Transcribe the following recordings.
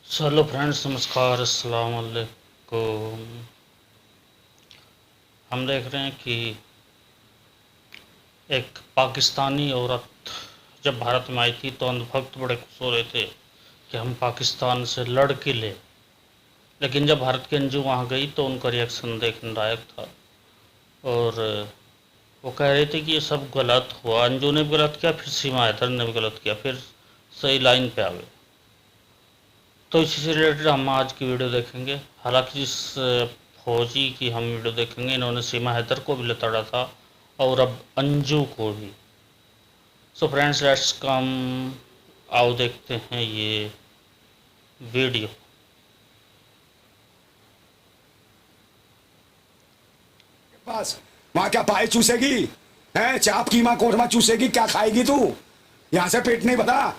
Hello friends, नमस्कार, अस्सलाम वालेकुम। हम देख रहे हैं कि एक पाकिस्तानी औरत जब भारत में आई थी तो अंधभक्त बड़े खुश हो रहे थे कि हम पाकिस्तान से लड़ के ले, लेकिन जब भारत की अंजू वहाँ गई तो उनका रिएक्शन देखने लायक था और वो कह रहे थे कि ये सब गलत हुआ। अंजू ने भी गलत किया, फिर सीमा हैदर ने भी गलत किया, फिर सही लाइन पे आ गए। तो इसी से रिलेटेड हम आज की वीडियो देखेंगे। हालांकि जिस फौजी की हम वीडियो देखेंगे, इन्होंने सीमा हैदर को भी लताड़ा था और अब अंजू को भी। सो फ्रेंड्स, लेट्स कम, आओ देखते हैं ये वीडियो। पास वहाँ क्या पाए चूसेगी है? चाप कीमा कोरमा चूसेगी? क्या खाएगी तू? यहाँ से पेट नहीं भरा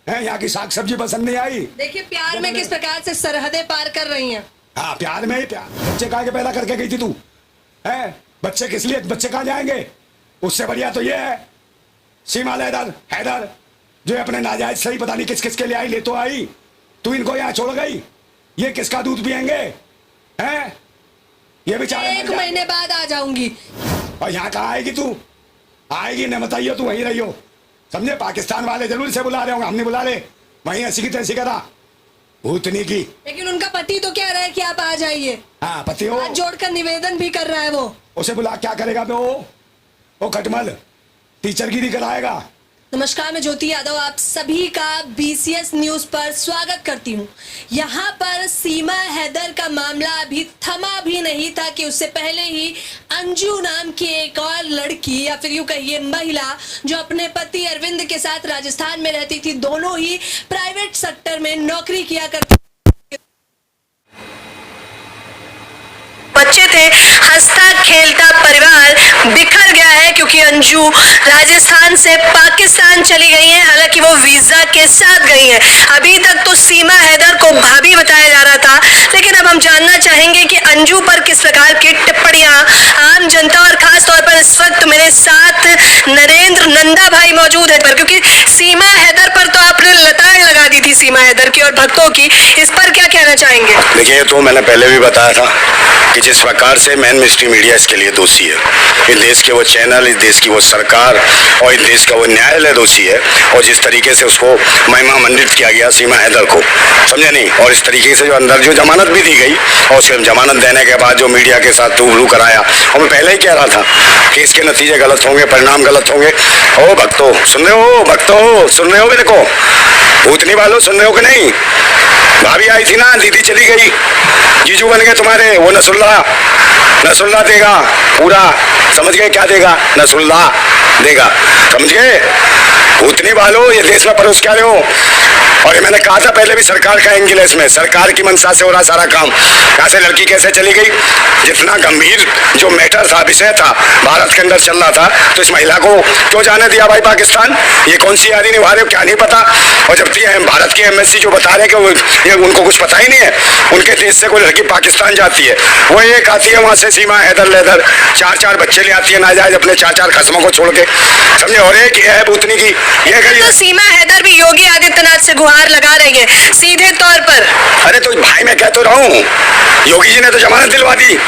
है? यहाँ की साग सब्जी पसंद नहीं आई? देखिए प्यार में किस प्रकार से सरहदें पार कर रही हैं। हाँ, प्यार में ही प्यार। बच्चे कहाँ के पैदा करके गई थी तू? है बच्चे किस लिए? बच्चे कहाँ जाएंगे? उससे बढ़िया तो ये है सीमा हैदर जो अपने नाजायज सही पता नहीं किस किस के लिए आई, ले तो आई, तू इनको यहाँ छोड़ गई। ये किसका दूध पियेंगे? हैं? ये बेचारे एक महीने बाद आ जाऊंगी। और यहाँ कहाँ आएगी तू? आएगी न बताइयो, तू वहीं रहियो, समझे? पाकिस्तान वाले जरूर से बुला रहे होंगे, हमने बुला ले, वहीं ऐसी की तैसी करा भूतनी की। लेकिन उनका पति तो कह रहा है कि आप आ जाइए। हाँ, पति हो, हाथ जोड़कर निवेदन भी कर रहा है वो। उसे बुला, क्या करेगा वो खटमल टीचरगिरी कराएगा। नमस्कार, मैं ज्योति यादव आप सभी का BCS न्यूज पर स्वागत करती हूँ। यहाँ पर सीमा हैदर का मामला अभी थमा भी नहीं था कि उससे पहले ही अंजू नाम की एक और लड़की या फिर यूँ कहिए महिला जो अपने पति अरविंद के साथ राजस्थान में रहती थी, दोनों ही प्राइवेट सेक्टर में नौकरी किया करती बच्चे थे। हंसता खेलता परिवार बिखर गया है क्योंकि अंजू राजस्थान से पाकिस्तान चली गई है। हालांकि वो वीजा के साथ गई है। अभी तक तो सीमा हैदर को भाभी बताया जा रहा था, लेकिन अब हम जानना चाहेंगे कि अंजू पर किस प्रकार की टिप्पणियां आम जनता और खास तौर पर इस वक्त मेरे साथ नरेंद्र नंदा भाई मौजूद है, क्योंकि सीमा हैदर पर तो आपने लताड़ लगा दी थी, सीमा हैदर की और भक्तों की। इस पर क्या कहना चाहेंगे? देखिए, तो मैंने पहले भी बताया था कि जिस प्रकार से मेन स्ट्रीम मीडिया इसके लिए दोषी है, इस देश के वो चैनल, इस देश की वो सरकार और इस देश का वो न्यायालय दोषी है। और जिस तरीके से उसको महिमा मंडित किया गया सीमा हैदर को, समझे नहीं? और इस तरीके से जो अंदर जो जमानत भी दी गई और उसके जमानत देने के बाद जो मीडिया के साथ रूबरू कराया, और मैं पहले ही कह रहा था कि इसके नतीजे गलत होंगे, परिणाम गलत होंगे। ओ भक्तों, सुन रहे हो? भक्तों, सुन रहे हो मेरे को? भूतनी वालों, सुन रहे हो कि नहीं? भाभी आई थी ना, दीदी चली गई, जीजू बन गए तुम्हारे, वो नसरुल्ला देगा पूरा, समझ गए? क्या देगा? नसरुल्ला देगा, समझ गए? भूतनी वालों, ये देश में परोस क्या रहे हो? और ये मैंने कहा था पहले भी, सरकार का एंगल है इसमें, सरकार की मंशा से हो रहा सारा काम। यहाँ से लड़की कैसे चली गई? जितना गंभीर जो मैटर था, विषय था, भारत के अंदर चल रहा था, तो इस महिला को क्यों जाने दिया भाई पाकिस्तान? ये कौन सी यारी निभा रहे हो, क्या नहीं पता? और जब भारत की MSC जो बता रहे हैं कि उनको कुछ पता ही नहीं है, उनके देश से कोई लड़की पाकिस्तान जाती है, वो एक आती है वहां से सीमा हैदर लेदर, 4 बच्चे ले आती है नाजायज अपने 4 खस्मों को छोड़ के, समझे? और एक ये है भूतनी की, ये गई तो सीमा हैदर भी योगी आदित्यनाथ से गुहार लगा रही है सीधे तौर पर। अरे तो भाई, मैं कह तो रहा हूँ, योगी जी ने तो जमानत दिलवा दी,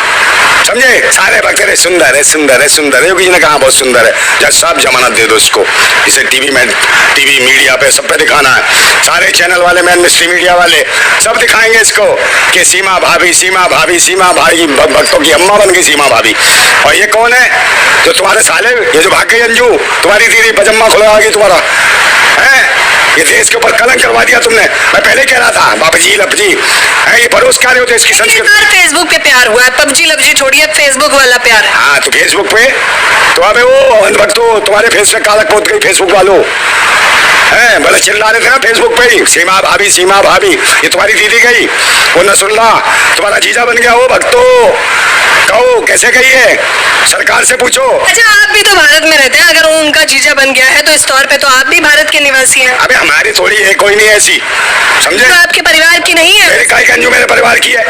समझे? सारे भक्त रहे सुंदर है, सुंदर है, सुंदर है। योगी जी ने कहा बहुत सुंदर है, जज साहब जमानत दे दो इसको। इसे टीवी मीडिया पे सब पे दिखाना है, सारे चैनल वाले, मेन स्ट्रीम मीडिया वाले सब दिखाएंगे इसको कि सीमा भाभी, सीमा भाभी, सीमा भाई, भक्तों की अम्मा बन गई सीमा भाभी। और ये कौन है? जो तुम्हारे साले, ये जो भाग गई अंजू, तुम्हारी दीदी पजम्मा खुलवा गई तुम्हारा, है? ये देश के ऊपर कलंक करवा दिया तुमने। मैं पहले कह रहा था, बाबूजी लपजी है, ये परोस क्या रहे हो देश की संस्कृति? फेसबुक पे प्यार हुआ है, पबजी लपजी थोड़ी है, फेसबुक वाला प्यार। हाँ, तो फेसबुक पे तो अबे वो अंधभक्तों, तुम्हारे फेस पे कालक पोत गई फेसबुक वालों, है? बड़े चिल्ला रहे थे ना फेसबुक पे ही, सीमा भाभी, सीमा भाभी। ये तुम्हारी दीदी गई, वो नसरुल्ला तुम्हारा जीजा बन गया। हो भक्तों, कहो कैसे गई है? सरकार से पूछो। अच्छा, आप भी तो भारत में रहते हैं, अगर वो उनका जीजा बन गया है तो इस तौर पे तो आप भी भारत के निवासी हैं। अबे हमारी थोड़ी है, कोई नहीं ऐसी, समझे? तो आपके परिवार की नहीं है? मेरे काय अंजू मेरे परिवार की है,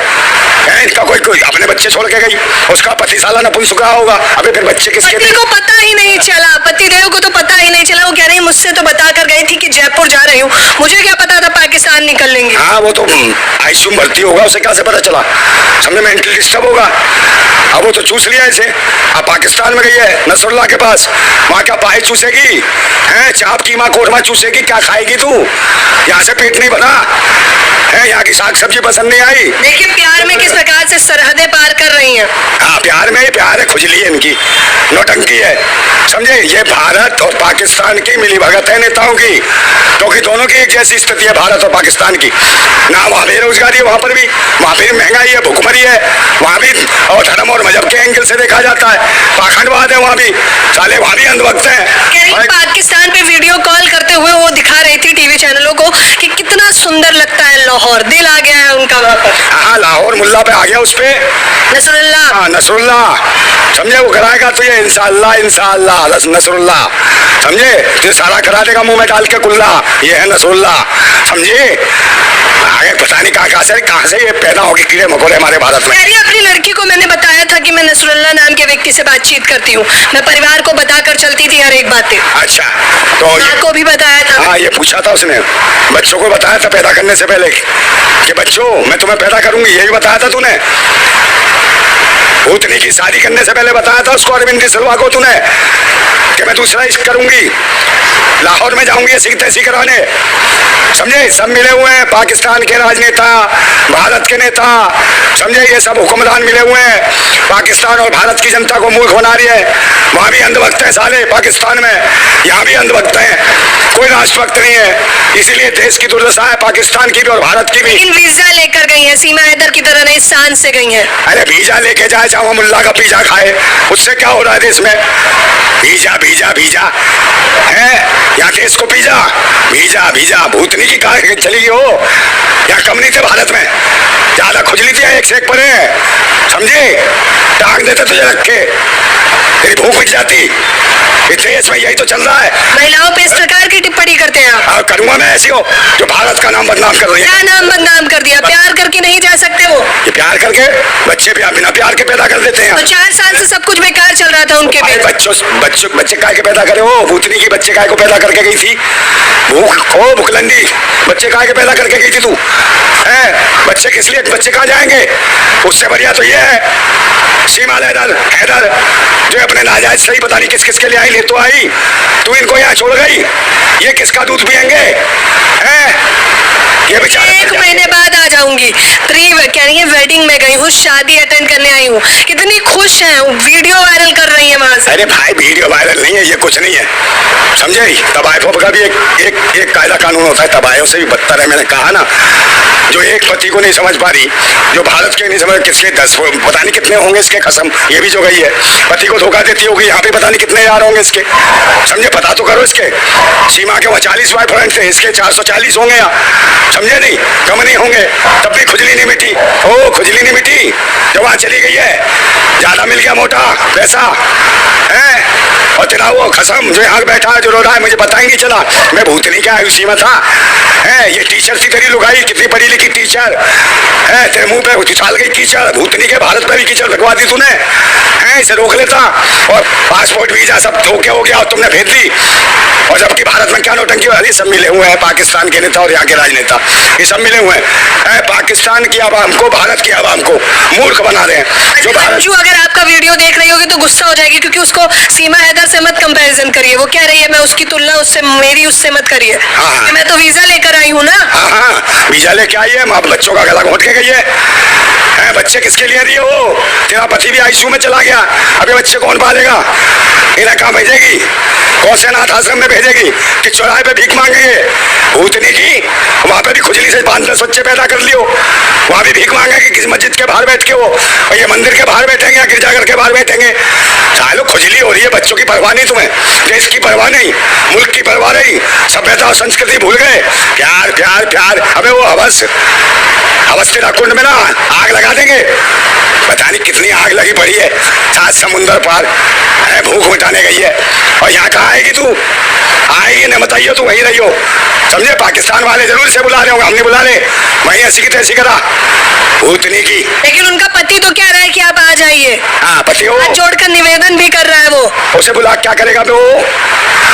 इनका कोई अपने बच्चे छोड़ के गई, उसका पति साला नपुंसक रहा होगा, अबे फिर बच्चे किसके पति को पता ही नहीं चला, पतिदेव को तो पता ही नहीं चला। वो कह रही मुझसे तो बता कर गई थी कि जयपुर जा रही हूँ, मुझे क्या पता था पाकिस्तान निकल लेंगे। हाँ वो तो आईसीयू में भर्ती होगा, उसे कैसे पता चला, समझे, मेंटली डिस्टर्ब होगा। अब वो तो चूस लिया इसे, अब पाकिस्तान में गई है नसरुल्लाह के पास, वहाँ क्या पाई चूसेगी, है चाप कीमा कोरमा चूसेगी, क्या खाएगी तू, यहाँ से पेट नहीं बना है, यहाँ की साग सब्जी पसंद नहीं आई। देखिए प्यार में किस प्रकार से सरहदें पार कर रही हैं। हाँ प्यार में ही प्यार है, खुजली है इनकी, नौटंकी है, समझे। ये भारत और पाकिस्तान की मिली भगत है नेताओं की, क्योंकि दोनों की एक जैसी स्थिति है भारत और पाकिस्तान की ना। वहाँ बेरोजगारी है, वहाँ पर भी, वहाँ पर महंगाई है, भुखमरी है, वहाँ भी और धर्म और मजहब के एंगल से देखा जाता है, पाखंडवाद है वहाँ भी, साले वहाँ भी अंधभक्त हैं। पाकिस्तान पे वीडियो कॉल करते हुए वो दिखा रही थी टीवी चैनलों को कि कितना सुंदर लगता है लाहौर, दिल आ गया है उनका वहाँ पर। हाँ लाहौर मुल्ला पे आ गया, उस पे नसरुल्लाह, हाँ नसरुल्लाह, समझे, वो कराएगा तो ये इंशाअल्लाह इंशाअल्लाह नसरुल्लाह, समझे, तो सारा करा देगा मुंह में डाल के कुल्ला, ये है नसरुल्लाह, समझे। आगे पता नहीं कहाँ से ये पैदा होगी कीड़े मकोड़े हमारे भारत में। अपनी लड़की को मैंने बताया था कि मैं नसरुल्लाह नाम के व्यक्ति से बातचीत करती हूँ, मैं परिवार को बताकर चलती थी हर एक बातें। अच्छा, तो माँ को भी बताया था। हाँ ये पूछा था उसने, बच्चों को बताया था पैदा करने से पहले कि बच्चों मैं तुम्हें पैदा करूंगी, यही बताया था तूने। भूतनी की शादी करने से पहले बताया था उसको, अरविंद सिलवा को तूने, कि मैं दूसरा इश्क करूंगी, लाहौर में जाऊंगी ऐसी तैसी कराने, समझे। सब मिले हुए हैं, पाकिस्तान के राजनेता, भारत के नेता, समझे, ये सब हुक्मरान मिले हुए हैं, पाकिस्तान और भारत की जनता को मूर्ख बना रही है। वहाँ भी अंधभक्त है साले पाकिस्तान में, यहाँ भी अंधभक्त है, कोई राष्ट्रभक्त नहीं है, इसीलिए देश की दुर्दशा है पाकिस्तान की भी और भारत की भी। लेकिन वीजा लेकर गई है, सीमा हैदर की तरह नहीं, शान से गई है। अरे वीजा लेके जाए, चाहे मुल्ला का पिज्जा खाए, उससे क्या हो रहा है देश में, वीजा वीजा वीजा है, यहाँ देश को पिज्जा वीजा वीजा, भूतनी की कहा चली हो, यहाँ कम नहीं थे भारत में, ज्यादा खुजली थी, एक से एक पड़े, समझे, टांग देते तुझे रख के, तेरी भूख मिट जाती। इस देश में यही तो चल रहा है। महिलाओं पे इस प्रकार की टिप्पणी करते हैं आप? करूंगा मैं ऐसी हो जो भारत का नाम बदनाम कर रही है। क्या नाम बदनाम कर दिया? प्यार करके नहीं जा सकते वो? ये प्यार करके बच्चे भी बिना प्यार के पैदा कर देते हैं। तो 4 साल से सब कुछ बेकार चल रहा था उनके पेट। बच्चे काय के पैदा करे हो, भूतनी की बच्चे काय को पैदा करके गई थी, भूखलंडी बच्चे काय के पैदा करके गई थी तू, है बच्चे किस लिए, बच्चे कहाँ जाएंगे, उससे बढ़िया तो ये है सीमा हैदर जो अपने नाजायज सही पता नहीं किस किस के लिए आई, ले तो आई, तू इनको यहाँ छोड़ गई, ये किसका दूध पियेंगे, हैं ये बेचारे। 1 महीने बाद आ जाऊंगी, कह रही है वेडिंग में गई हूँ, शादी अटेंड करने आई हूँ, कितनी खुश है, वीडियो वायरल कर रही है वहां से। अरे भाई वीडियो वायरल नहीं है, ये कुछ नहीं है, समझे। तबायफों का भी एक कायदा कानून होता है, तबायों से भी बदतर है, मैंने कहा ना, जो एक पति को नहीं समझ पा रही, जो भारत के नहीं समझ, किसके 10 पता नहीं कितने होंगे इसके, कसम ये भी जो गई है पति को धोखा देती होगी, यहाँ पे पता नहीं कितने यार होंगे इसके, समझे, पता तो करो इसके। सीमा के वहाँ 40 बॉयफ्रेंड थे, इसके 440 होंगे यहाँ, समझे, नहीं कम नहीं होंगे, तब भी खुजली नहीं मिटी, ओ खुजली नहीं मिटी, जो वहाँ चली गई है, ज्यादा मिल गया मोटा पैसा है, और तेरा वो खसम जो यहाँ बैठा है जो रो रहा है, मुझे पता ही नहीं चला, मैं भूतनी क्या उसी में था, है ये टीचर थी तेरी लुगाई, कितनी पढ़ी लिखी टीचर है, तेरे मुंह पे उछाल गई कीचड़, भूतनी के भारत पे भी कीचड़ लगवा दी तूने, है इसे रोक लेता, और पासपोर्ट वीजा सब धोखे हो गया और तुमने भेज दी, और जबकि भारत में क्या नौटंकी हो रही, सब मिले हुए हैं पाकिस्तान के नेता और यहाँ के राजनेता, ये सब मिले हुए हैं, पाकिस्तान की आवाम को, भारत की आवाम को मूर्ख बना रहे हैं। जो अंजू अगर आपका वीडियो देख रही होगी तो गुस्सा हो जाएगी, क्योंकि उसको सीमा हैदर से मत कंपैरिजन करिए, वो कह रही है मैं उसकी तुलना उससे, मेरी उससे मत करिए, मैं तो वीजा लेकर आई हूँ ना। हाँ वीजा लेके आई है, माँ बच्चों का गला घोट के गई है, बच्चे किसके लिए रही हो, तेरा पति भी आईसीयू में चला गया, अभी बच्चे कौन पालेगा, इन्हें कहाँ भेजेगी, कौन से अनाथ आश्रम में भेजेगी, कि चौराहे पे भीख मांगेंगे, भूतनी की वहाँ पे भी खुजली से 5-10 बच्चे पैदा कर लियो, वहाँ भी भीख मांगेंगे, किस मस्जिद के बाहर बैठ के वो, और ये मंदिर के बाहर बैठेंगे या गिरजाघर के बाहर बैठेंगे, चाहे खुजली हो रही है, बच्चों की परवाह नहीं तुम्हें, देश की परवाह नहीं, मुल्क की परवाह नहीं, सभ्यता और संस्कृति भूल गए, प्यार प्यार प्यार, अबे वो हवस तेरा कुंड में ना आग लगा देंगे, पता नहीं कितनी आग लगी पड़ी है, 7 समुंदर पार, भूख मिटाने गई है, और यहाँ कहाँ आएगी तू, आएगी न बताइए तू वहीं रही हो, समझे, पाकिस्तान वाले जरूर से बुला रहे होंगे, हम नहीं बुला रहे, वही ऐसी की तैसी करा भूतनी की। लेकिन उनका पति तो कह रहा है कि आप आ जाइए। हाँ पति हो, हाथ जोड़कर निवेदन भी कर रहा है वो। उसे बुला क्या करेगा बे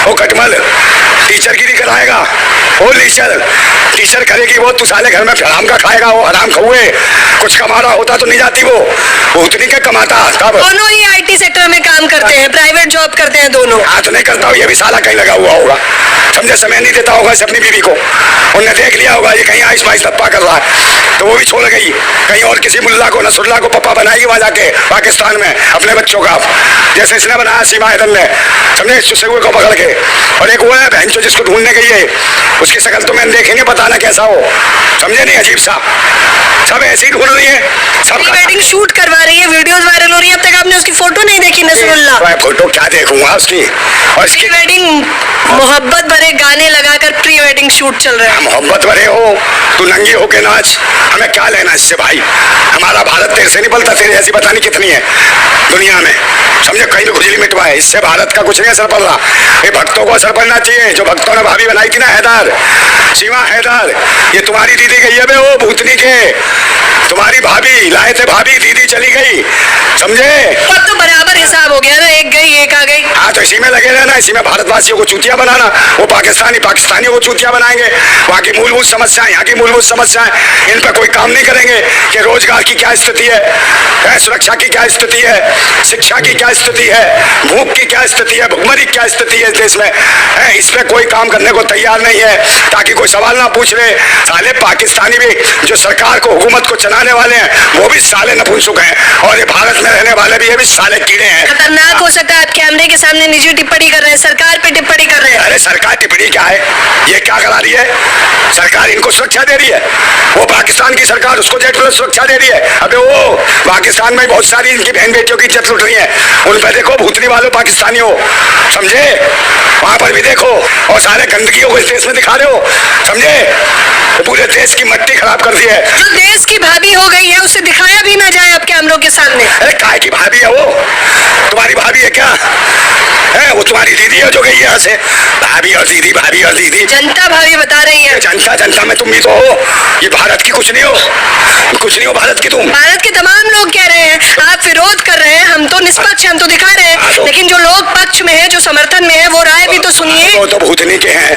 वो कटमल टीचरगिरी कराएगा। वो टीचर करेगी वो, तू साले घर में हराम का खाएगा। वो हराम खौए, कुछ कमा रहा होता तो नहीं जाती वो भूतनी के कमाता। कब दोनों ही IT सेक्टर में काम करते हैं, प्राइवेट जॉब करते हैं दोनों। हाँ तो नहीं करता हूँ, ये भी साला कहीं लगा हुआ होगा, समझे, समय नहीं देता होगा इसे अपनी बीवी को। उनने देख लिया होगा ये कहीं आइस माइस धप्पा कर रहा है तो वो भी छोड़ गई कहीं और किसी मुल्ला को नसरुल्ला को पप्पा बनाएगी वहां जाके पाकिस्तान में अपने बच्चों का, जैसे इसने बनाया सीमा हैदर ने, समझे, चुसे हुए को पकड़ के। और एक वो है बहन जो जिसको ढूंढने गई है, उसकी शक्ल तो मैंने देखेंगे, बताना कैसा हो, समझे नहीं, अजीब सा। सब ऐसे ही ढूंढ रही है, सब प्री वेडिंग शूट करवा रही है, वीडियोस वायरल हो रही है। अब तक आपने उसकी फोटो नहीं देखी नसरुल्ला? मैं फोटो क्या देखूंगा उसकी। और इसकी प्री वेडिंग मोहब्बत भरे गाने लगाकर प्री वेडिंग शूट चल रहा है। मोहब्बत भरे हो, तू नंगी होके नाच, हमें क्या लेना इससे भाई। हमारा भारत तेरे से नहीं पलता, तेरे जैसी बतानी कितनी है दुनिया में, समझे, कहीं भी खुजली मिटवाए, इससे भारत का कुछ नहीं असर पड़ रहा। ये भक्तों को असर पड़ना चाहिए, जो भक्तों ने भाभी बनाई थी ना हैदर, सीमा हैदर, ये तुम्हारी दीदी गई है बे वो भूतनी के, तुम्हारी भाभी लाए थे, भाभी दीदी चली गई, समझे। अब तो बराबर हिसाब हो गया ना, एक गई एक आ गई। हाँ तो इसी में लगे रहना, इसी में भारतवासियों को चूतिया बनाना। वो पाकिस्तानियों को चूतिया बनाएंगे, वहाँ की मूलभूत समस्याएं, यहाँ की मूलभूत समस्याएं, इन पर कोई काम नहीं करेंगे कि रोजगार की क्या स्थिति है, सुरक्षा की क्या स्थिति है, शिक्षा की क्या स्थिति है, भूख की क्या स्थिति है, भुखमरी क्या स्थिति है इस देश में, इस पर कोई काम करने को तैयार नहीं है, ताकि कोई सवाल ना पूछ ले। साले पाकिस्तानी भी जो सरकार को, हुकूमत को चलाने वाले हैं, वो भी साले नपुंसक हैं, और ये भारत में रहने वाले भी ये भी साले कीड़े हैं। खतरनाक हो सकता है, आप कैमरे के सामने निजी टिप्पणी कर रहे हैं, सरकार पे टिप्पणी कर रहे हैं। अरे सरकार टिप्पणी क्या है, ये क्या करा रही है, सरकार इनको सुरक्षा दे रही है, वो पाकिस्तान की सरकार उसको जेट प्लस सुरक्षा दे रही है। अबे वो पाकिस्तान में बहुत सारी इनकी बहन बेटियों की इज्जत लुट रही है, उन पर देखो, भूतनी वालों पाकिस्तानियों, समझे, वहां पर भी देखो, और सारे गंदगियों को इस देश में दिखा रहे हो, समझे, पूरे देश की मट्टी खराब कर दी है। जो देश की भाभी हो गई है उसे दिखाया भी ना जाए अब कैमरों के सामने। अरे काय की भाभी है वो, तुम्हारी भाभी है क्या है, वो तुम्हारी दीदी है जो गई यहाँ से, भाभी और दीदी, भाभी और दीदी, जनता भाभी बता रही है। जनता में तुम भी तो हो, ये भारत की कुछ नहीं हो, कुछ नहीं हो भारत की तुम। भारत के तमाम लोग कह रहे हैं, आप विरोध कर रहे हैं, हम तो निष्पक्ष, हम तो दिखा रहे हैं, लेकिन जो लोग पक्ष में है, जो समर्थन में है, वो राय भी तो सुनिए। वो तो भूतनी के हैं,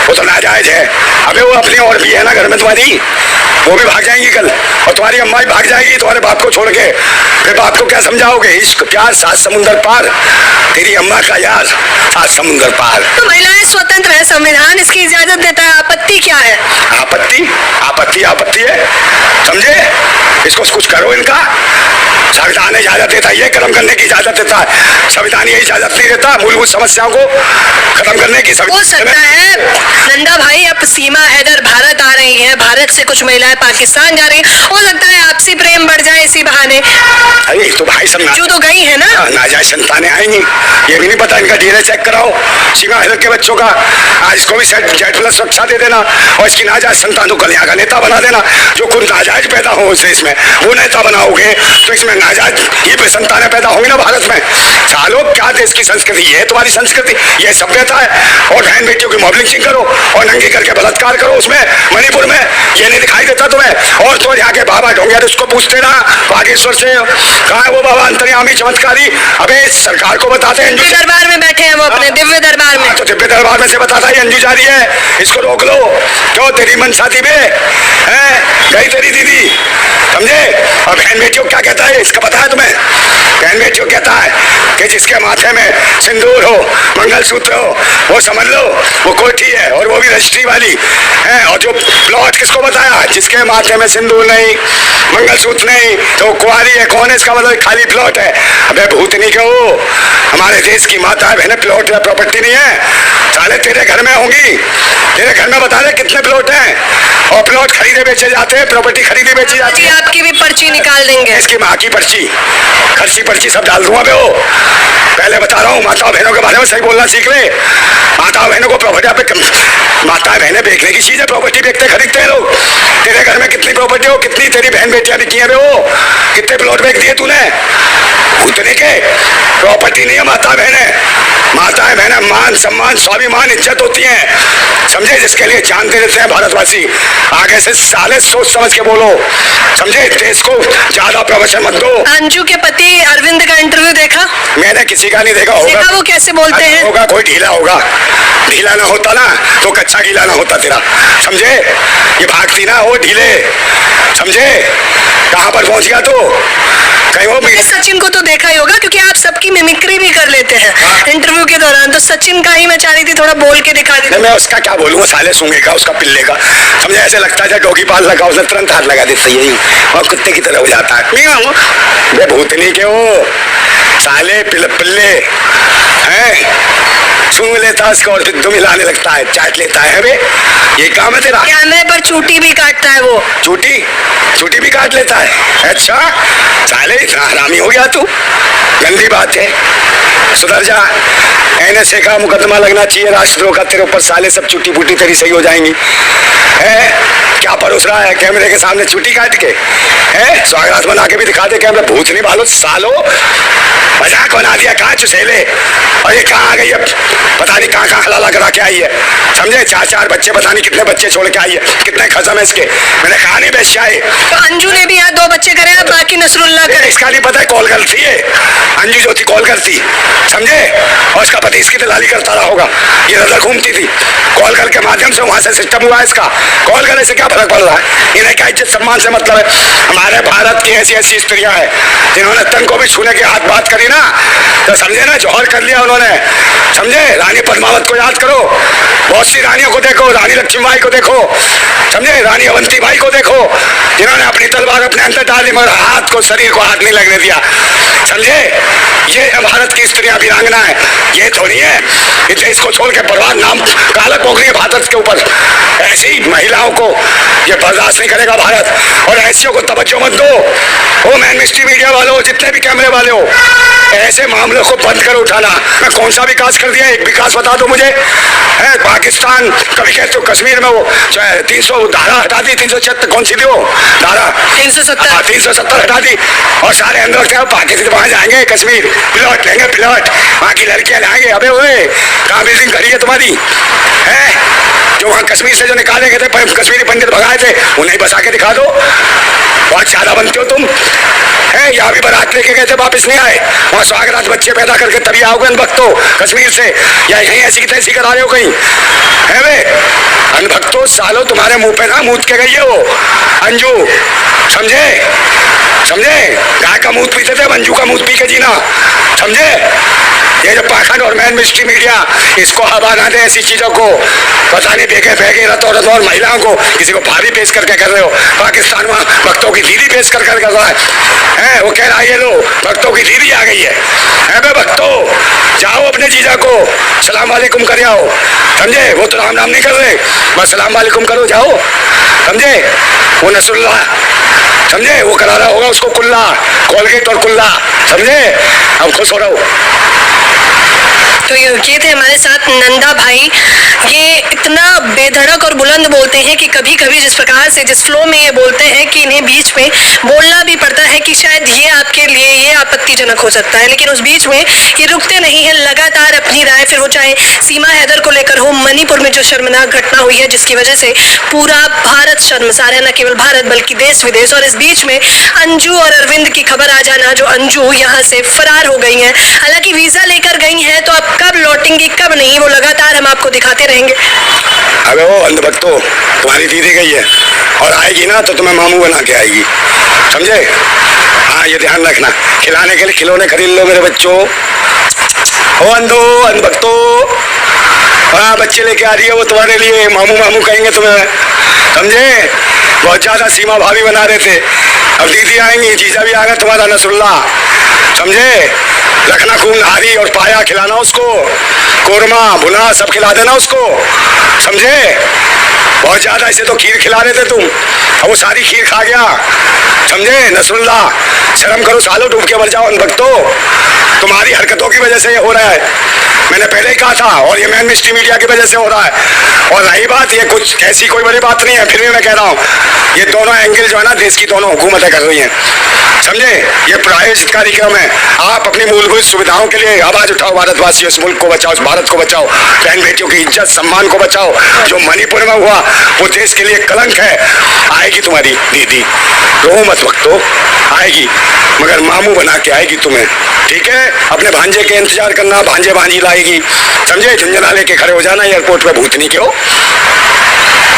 वो तो नाजायज है। अबे वो अपनी और भी है ना घर में तुम्हारी, वो भी भाग जाएंगी कल, और तुम्हारी अम्मा भी भाग जाएगी तुम्हारे बाप को छोड़ के, फिर बाप को क्या समझाओगे, इश्क प्यार सात समुंदर पार, तेरी अम्मा का यार सात समुंदर पार। तो महिलाएं स्वतंत्र है, संविधान इसकी इजाजत देता है, आपत्ति क्या है? आपत्ति आपत्ति आपत्ति है, समझे, इसको कुछ करो इनका, संविधान इजाजत देता है, ये कर्म करने की इजाजत देता है, संविधान ये इजाजत नहीं देता मूलभूत समस्याओं को खत्म करने की। हो सकता है नंदा भाई, अब सीमा हैदर भारत आ रही हैं, भारत से कुछ महिलाएं पाकिस्तान जा रही हैं, हो सकता है आपसी प्रेम बढ़ जाए इसी बहाने। अरे तो भाई सब जो तो गई है ना, नाजायज संतानें आएंगी, ये भी नहीं पता, इनका DNA चेक कराओ सीमा हैदर के बच्चों का, आज इसको भी जेट प्लस सुरक्षा दे देना, और इसकी नाजायज संतान को कल्याण का नेता बना देना। जो कुछ नाजायज पैदा हो उसे इसमें वो नेता बनाओगे तो इसमें नाजायज ये संतानें पैदा होंगी ना भारत में। सालों क्या देश की संस्कृति, ये तुम्हारी संस्कृति, ये सभ्यता है, और बहन बेटियों की मॉबलिंग करो और नंगी करके बलात्कार करो उसमें मणिपुर में, ये नहीं दिखाई देता तुम्हें। और तो यहाँ के बाबा ढोंगिया उसको पूछते ना बागेश्वर से, कहाँ है वो बाबा अंतर्यामी चमत्कारी, अबे सरकार को बताते हैं, दरबार में बैठे हैं वो अपने दिव्य दरबार में, तो दिव्य दरबार में से बताता है अंजू जा रही है, इसको रोक लो, क्यों तेरी मनसा थी बे, है गई तेरी दीदी, समझे। और बहन बेटियों क्या कहता है इसका पता है तुम्हें, बहन बेटियों कहता है कि जिसके माथे में सिंदूर हो, मंगलसूत्र हो, वो समझ लो वो कोठी है, और वो भी रजिस्ट्री वाली है। और जो प्लॉट किसको बताया, जिसके माथे में सिंदूर नहीं, मंगलसूत्र नहीं, तो कुंवारी है, कौन है, इसका मतलब खाली प्लॉट है। अबे भूतनी के हो, हमारे देश की माता है बहने, प्लॉट या प्रॉपर्टी नहीं है, साले तेरे घर में होंगी, तेरे घर में बता रहे कितने प्लॉट हैं, और प्लॉट खरीदे बेचे जाते हैं, प्रॉपर्टी खरीदी बेची जाती है। आपकी भी पर्ची निकाल देंगे, इसकी माँ की पर्ची, खर्ची पर्ची मिर्ची सब डाल दूंगा बे वो। पहले बता रहा हूँ, माता बहनों के बारे में सही बोलना सीख ले। माता बहनों को प्रॉपर्टी पे, माता बहनें बेचने की चीज है, प्रॉपर्टी बेचते खरीदते हैं लोग। तेरे घर में कितनी प्रॉपर्टी हो, कितनी तेरी बहन बेटियां बिकी है बे वो, कितने प्लॉट बेच दिए तूने? उतने के प्रॉपर्टी नहीं है माता बहने। माताएं बहनें मान सम्मान स्वाभिमान इज्जत होती हैं, समझे, जिसके लिए जान दे देते हैं भारतवासी। आगे से साले सोच समझ के बोलो, समझे, देश को ज्यादा प्रवचन मत दो। अंजू के पति अरविंद का इंटरव्यू देखा? मैंने किसी का नहीं देखा। होगा वो कैसे बोलते हैं? होगा कोई ढीला होगा, ढीला ना होता ना तो कच्चा गीला ना होता तेरा, समझे। ये भागती ना वो ढीले, समझे, कहां पर पहुंच गया तो कहीं वो सचिन को तो देखा ही होगा, क्योंकि आप सबकी मिमिक्री भी कर लेते हैं इंटरव्यू के दौरान। तो सचिन का ही मैं चाह रही थी थोड़ा बोल के दिखा दी। मैं उसका क्या बोलूंगा, साले सूंगे का, उसका पिल्ले का, समझे, ऐसे लगता है डॉगी पाल लगा, उसने तुरंत हाथ लगा देता यही और कुत्ते की तरह हो जाता है। भूतनी के वो साले पिल्ले हैं, सूंघ लेता उसको और फिर दुम हिलाने लगता है, चाट लेता है बे, ये काम है तेरा। कैमरे पर चूटी भी काटता है वो। चूटी भी काट लेता है। अच्छा साले इतना हरामी हो गया तू, गंदी बात है, सुधर जा। NSA का मुकदमा लगना चाहिए राष्ट्रद्रोह का तेरे ऊपर, साले सब चुटी पुटी तेरी सही हो जाएंगी। है क्या परोस रहा है कैमरे के सामने चुटी काट के? है स्वागत बना के भी दिखा दे कैमरा, भूत नहीं भालो सालो, मजाक बना दिया। कहाँ चुसेले, और ये कहाँ आ गई अब, पता नहीं कहाँ हलाला करा के आई है, समझे। 4 बच्चे, पता नहीं कितने बच्चे छोड़ के आई है, कितने खत्म है इसके, मैंने कहा नहीं बेच आए। तो अंजू ने भी यहाँ 2 बच्चे करे, अब बाकी नसरुल्लाह करे। इसका नहीं पता है कॉल करती है अंजू जो थी, कॉल करती, समझे, और इसका पति इसकी दलाली करता रहा होगा। ये नजर घूमती थी, कॉल कॉल के माध्यम से वहां से सिस्टम हुआ है इसका। कॉल करने से क्या फर्क पड़ रहा है, इन्हें क्या इज्जत सम्मान से मतलब है। हमारे भारत की ऐसी स्त्रियां हैं जिन्होंने तन को भी छूने के हाथ बात करी ना, तो समझे ना, जौहर कर लिया उन्होंने, समझे। रानी पद्मावत को याद करो, बहुत सी रानियों को देखो, रानी लक्ष्मीबाई को देखो, समझे, रानी अवंतीबाई को देखो, जिन्होंने अपनी तलवार अपने अंदर डाली मगर हाथ को, शरीर को हाथ नहीं लगने दिया, समझे। ये भारत की स्त्रियां वीरांगना है, ये थोड़ी है। इस देश को छोड़ के बर्बाद नाम कालक पोख रही है भारत के ऊपर। ऐसी महिलाओं को ये बर्दाश्त नहीं करेगा भारत, और ऐसियों को तवज्जो मत दो। वो मैन मिस्ट्री मीडिया वालों, जितने भी कैमरे वाले हो, ऐसे मामलों को बंद कर उठाना। मैं कौन सा विकास कर दिया, एक विकास बता दो मुझे। है पाकिस्तान, कभी कहते हो कश्मीर में वो 300 धारा हटा दी, 376 कौन सी थी वो धारा, 370 हटा दी, और सारे अंदर क्या पाकिस्तान वहां जाएंगे, कश्मीर प्लॉट लेंगे, प्लॉट वहां की लड़कियां लाएंगे। अबे ओए कहाँ बिल्डिंग खड़ी है तुम्हारी, है जो वहां कश्मीर से जो निकाले गए थे, कश्मीरी पंडित भगाए थे, उन्हें बसा के दिखा दो। बहुत ज्यादा बनते हो तुम, है। यहाँ भी बारात लेके गए थे, वापिस नहीं आए, वहाँ स्वागत बच्चे पैदा करके तभी आओगे अनभक्तो कश्मीर से, या यहीं ऐसी की तैसी करा रहे हो कहीं, है वे अनभक्तो सालो, तुम्हारे मुंह पे ना मूत के गई है वो अंजू, समझे, गाय का मूत पीते थे, अंजू का मूत पी के जीना, समझे। ये जो पाखंड और मैन मिस्ट्री मीडिया, इसको हवा ना दे ऐसी चीजों को, पता नहीं बेगे फेंके रतों और महिलाओं को, किसी को भाभी पेश करके कर रहे हो। पाकिस्तान वहाँ भक्तों की दीदी पेश कर रहा है, वो कह रहा है ये लो भक्तों की दीदी आ गई है बे भक्तों, जाओ अपने जीजा को सलाम वालेकुम कर आओ, समझे। वो तो राम नाम नहीं कर रहे, बस सलाम वालेकुम करो जाओ, समझे। वो नसरुल्लाह, समझे, वो करा रहा होगा उसको कुल्ला, कोलगेट और कुल्ला, समझे। हम खुश हो रहा हूँ। तो ये थे हमारे साथ नंदा भाई। ये इतना बेधड़क और बुलंद बोलते हैं कि कभी कभी जिस प्रकार से, जिस फ्लो में ये बोलते हैं कि इन्हें बीच में बोलना भी पड़ता है कि शायद ये आपके लिए ये आपत्तिजनक हो सकता है, लेकिन उस बीच में ये रुकते नहीं है, लगातार अपनी राय, फिर वो चाहे सीमा हैदर को लेकर हो, मणिपुर में जो शर्मनाक घटना हुई है जिसकी वजह से पूरा भारत शर्मसार है, न केवल भारत बल्कि देश विदेश। और इस बीच में अंजू और अरविंद की खबर आ जाना, जो अंजू यहाँ से फरार हो गई हैं, हालांकि वीजा लेकर गई हैं, तो अब कब लौटेंगी कब नहीं, वो लगातार हम आपको दिखाते रहेंगे। अबे वो अंधभक्तों, तुम्हारी दीदी गई है और आएगी ना तो तुम्हें मामू बना के आएगी, समझे। हाँ ये ध्यान रखना, खिलाने के लिए खिलौने खरीद लो मेरे बच्चों। ओ अंधभक्तों, हाँ बच्चे लेके आ रही है वो तुम्हारे लिए, मामू मामू कहेंगे तुम्हें, समझे। बहुत ज्यादा सीमा भाभी बना रहे थे, अब दीदी आएंगी, जीजा भी आएगा तुम्हारा नसरुल्लाह, समझे। रखना खूब नहारी और पाया खिलाना उसको, कोरमा भुना सब खिला देना उसको, समझे। बहुत ज्यादा, इसे तो खीर खिला रहे थे तुम, वो सारी खीर खा गया, समझे नसरुल्ला? शर्म करो सालो, डूब के मर जाओ अनभक्तो। तुम्हारी हरकतों की वजह से ये हो रहा है, मैंने पहले ही कहा था, और ये मेन स्ट्रीम मीडिया की वजह से हो रहा है। और रही बात, ये कुछ ऐसी कोई बड़ी बात नहीं है, फिर भी मैं कह रहा हूँ ये दोनों एंगल जो है ना, देश की दोनों हुकूमतें कर रही हैं, समझे? ये प्रायोजित कार्यक्रम है। आप अपनी मूलभूत सुविधाओं के लिए आवाज उठाओ, भारतवासियों, इस मुल्क को बचाओ, इस भारत को बचाओ, बहन बेटियों की इज्जत सम्मान को बचाओ। जो मणिपुर में हुआ वो देश के लिए कलंक है। आएगी तुम्हारी दीदी, रो मत वक्तो, आएगी, मगर मामू बना के आएगी तुम्हें, ठीक है? अपने भांजे के इंतजार करना, भांजे भांजी लाएगी, समझे? झुंझुना लेके खड़े हो जाना एयरपोर्ट पे भूतनी के हो।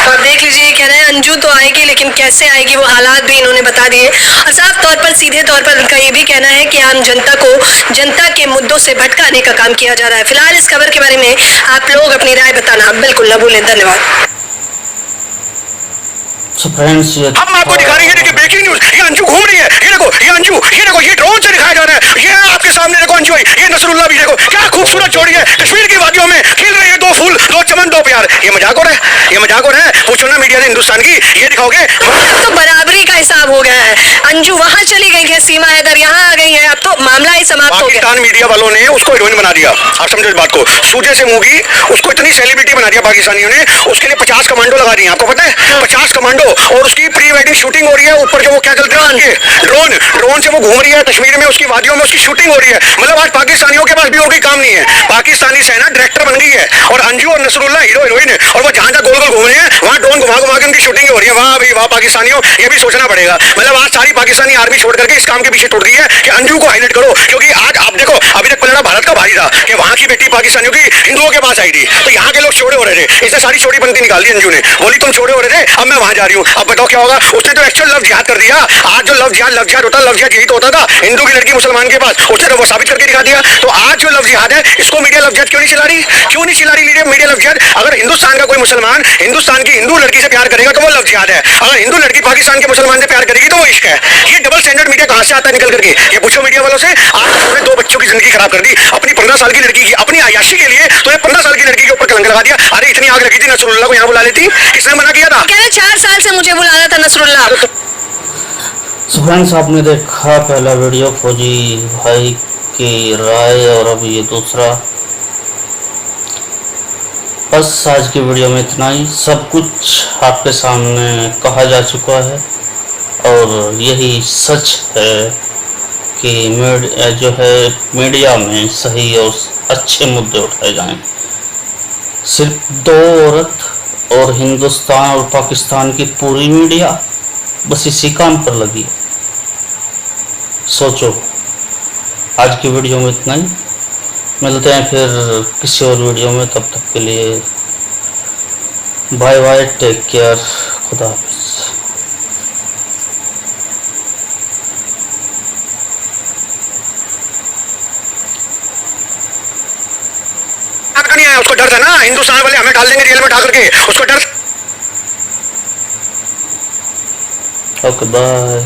और देख लीजिए, कह रहे हैं अंजू तो आएगी, लेकिन कैसे आएगी वो हालात भी इन्होंने बता दिए। और साफ तौर पर, सीधे तौर पर उनका ये भी कहना है कि आम जनता को जनता के मुद्दों से भटकाने का काम किया जा रहा है। फिलहाल इस खबर के बारे में आप लोग अपनी राय बताना बिल्कुल न भूलें। धन्यवाद। हम आपको दिखा रहे हैं कि ब्रेकिंग न्यूज, ये अंजू घूम रही है, ये देखो, ये अंजू, ये देखो, ये ड्रोन से दिखाया जा रहा है, ये आपके सामने देखो अंजू आई, ये नसरुल्ला भी देखो, क्या खूबसूरत जोड़ी है, कश्मीर की वादियों में खिल रही है, दो फूल, दो चमन, दो प्यार। ये मजाक हो रहा है, ये मजाक हो रहा है? पूछो ना मीडिया ने हिंदुस्तान की, ये दिखाओगे? तो बराबरी का हिसाब हो गया है। अंजू वहां चली गई है, सीमा हैदर यहाँ आ गई है, अब तो मामला ही समाप्त हो गया। पाकिस्तान मीडिया वालों ने उसको हीरोइन बना दिया, आप समझो इस बात को। सूजे से मूंगी, उसको इतनी सेलिब्रिटी बना दिया पाकिस्तानियों ने, उसके लिए 50 कमांडो लगा दिए, आपको पता है? 50 कमांडो, और उसकी प्री वेडिंग शूटिंग हो रही है ऊपर, जो वो क्या चलते हैं ड्रोन, ड्रोन से वो घूम रही है कश्मीर में, उसकी वादियों में उसकी शूटिंग हो रही है। मतलब आज पाकिस्तानियों के पास भी और कोई काम नहीं है, पाकिस्तानी सेना डायरेक्टर बन गई है, और अंजू और नसरुल्ला हीरो हीरोइन है, और वो जहां जहां गोल गोल घूम रहे हैं वहां ड्रोन घुमा घुमा के उनकी शूटिंग हो रही है। वाह भाई वाह पाकिस्तानियों, ये भी सोचना पड़ेगा। मतलब आज सारी पाकिस्तानी आर्मी छोड़ करके इस काम के पीछे टूट गई है कि अंजू को हाईलाइट करो, क्योंकि आज आप देखो, अभी तक पलड़ा भारत का भारी था कि वहां की बेटी पाकिस्तानियों की हिंदुओं के पास आई थी, तो यहाँ के लोग छोड़े हो रहे थे, इसने सारी छोटी बनती निकाल दी अंजू ने, बोली तुम छोड़े हो रहे थे, अब मैं वहां जा रही हूँ। अब बताओ क्या होगा? उसने तो एक्चुअल लव जिहाद कर दिया। आज जो लव जिहाद होता, लव जिहाद यही तो होता था, हिंदू की लड़की मुसलमान के पास, उसने तो वो साबित करके दिखा दिया। तो आज जो लव जिहाद है, इसको मीडिया लव जिहाद क्यों नहीं चला रही? क्यों नहीं चला रही मीडिया लव जिहाद? अगर हिंदुस्तान का कोई मुसलमान हिंदुस्तान की हिंदू लड़की से प्यार करेगा तो वो लव जिहाद है, अगर हिंदू लड़की पाकिस्तान के मुसलमान से प्यार करेगी तो वो इश्क है। ये डबल स्टैंडर्ड मीडिया कहां से आता है निकल करके? ये पूछो मीडिया वालों से। आज उन्होंने 2 बच्चों की जिंदगी खराब कर दी, अपनी 15 साल की लड़की की, अपनी आयाशी के लिए तो 15 साल की लड़की के ऊपर कलंक लगा दिया। अरे इतनी आग लगी थी, नसरुल्ला को यहाँ बुला लेती, किसने मना किया था? कह रहे 4 साल से मुझे बुलाया था नसरुल्ला। सो फ्रेंड्स, आपने देखा पहला वीडियो फौजी भाई की राय, और अब ये दूसरा। बस आज की वीडियो में इतना ही, सब कुछ आपके सामने कहा जा चुका है, और यही सच है कि जो है मीडिया में सही और अच्छे मुद्दे उठाए जाएं। सिर्फ 2 औरत और हिंदुस्तान और पाकिस्तान की पूरी मीडिया बस इसी काम पर लगी है। सोचो। आज की वीडियो में इतना ही, मिलते हैं फिर किसी और वीडियो में, तब तक के लिए बाय बाय, टेक केयर, खुदा हाफिज़। नहीं आया, उसको डर था ना, हिंदुस्तान वाले हमें डाल देंगे जेल में उठा करके, उसको डर। Okay bye.